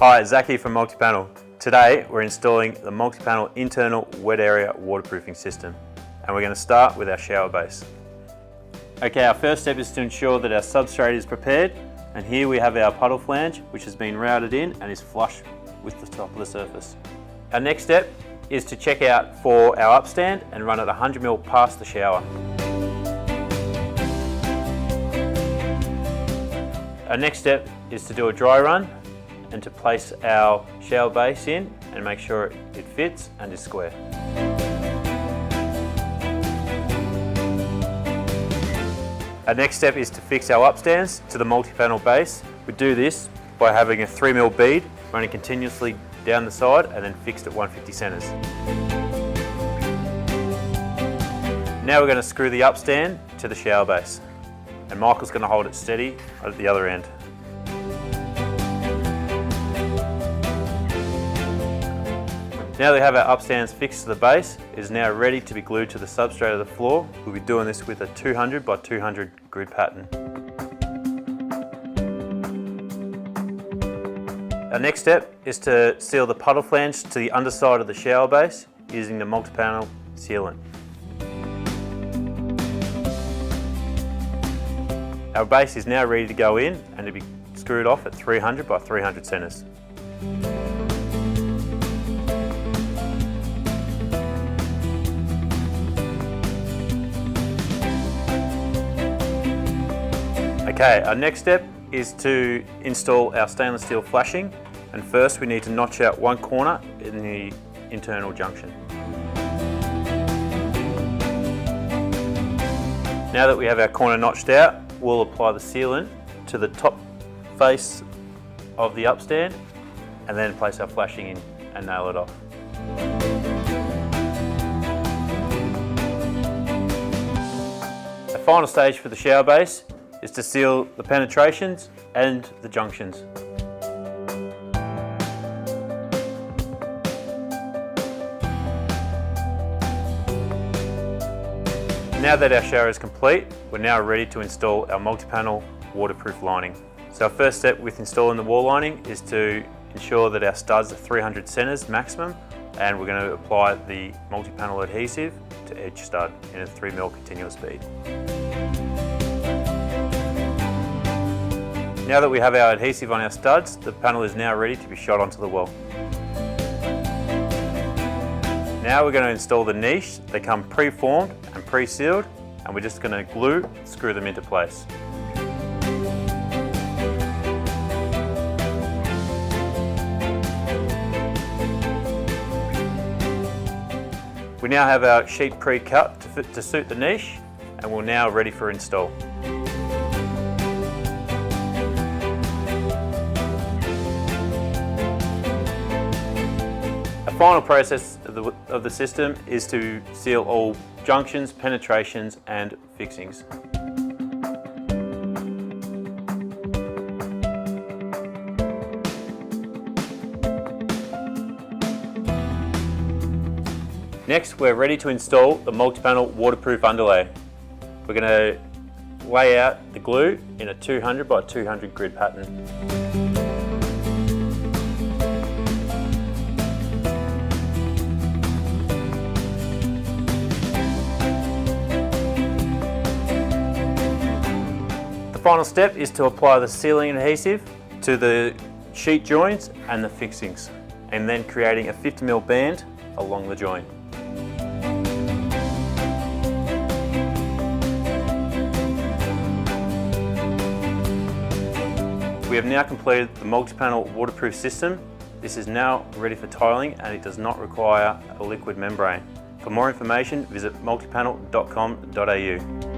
Hi, Zach here from Multipanel. Today we're installing the Multipanel internal wet area waterproofing system, and we're going to start with our shower base. Okay, our first step is to ensure that our substrate is prepared, and here we have our puddle flange which has been routed in and is flush with the top of the surface. Our next step is to check out for our upstand and run at 100mm past the shower. Our next step is to do a dry run and to place our shower base in and make sure it fits and is square. Our next step is to fix our upstands to the multi-panel base. We do this by having a 3mm bead running continuously down the side and then fixed at 150 centres. Now we're going to screw the upstand to the shower base, and Michael's going to hold it steady at the other end. Now that we have our upstands fixed to the base, it is now ready to be glued to the substrate of the floor. We'll be doing this with a 200 by 200 grid pattern. Our next step is to seal the puddle flange to the underside of the shower base using the multi-panel sealant. Our base is now ready to go in and to be screwed off at 300 by 300 centres. Okay, our next step is to install our stainless steel flashing, and first we need to notch out one corner in the internal junction. Now that we have our corner notched out, we'll apply the sealant to the top face of the upstand and then place our flashing in and nail it off. The final stage for the shower base is to seal the penetrations and the junctions. Now that our shower is complete, we're now ready to install our multi-panel waterproof lining. So our first step with installing the wall lining is to ensure that our studs are 300 centres maximum, and we're going to apply the multi-panel adhesive to each stud in a 3mm continuous bead. Now that we have our adhesive on our studs, the panel is now ready to be shot onto the wall. Now we're going to install the niche. They come pre-formed and pre-sealed, and we're just going to glue, screw them into place. We now have our sheet pre-cut to suit the niche, and we're now ready for install. The final process of the system is to seal all junctions, penetrations and fixings. Next, we're ready to install the multi-panel waterproof underlay. We're going to lay out the glue in a 200 by 200 grid pattern. The final step is to apply the sealing adhesive to the sheet joints and the fixings, and then creating a 50mm band along the joint. We have now completed the multi-panel waterproof system. This is now ready for tiling, and it does not require a liquid membrane. For more information, visit multipanel.com.au.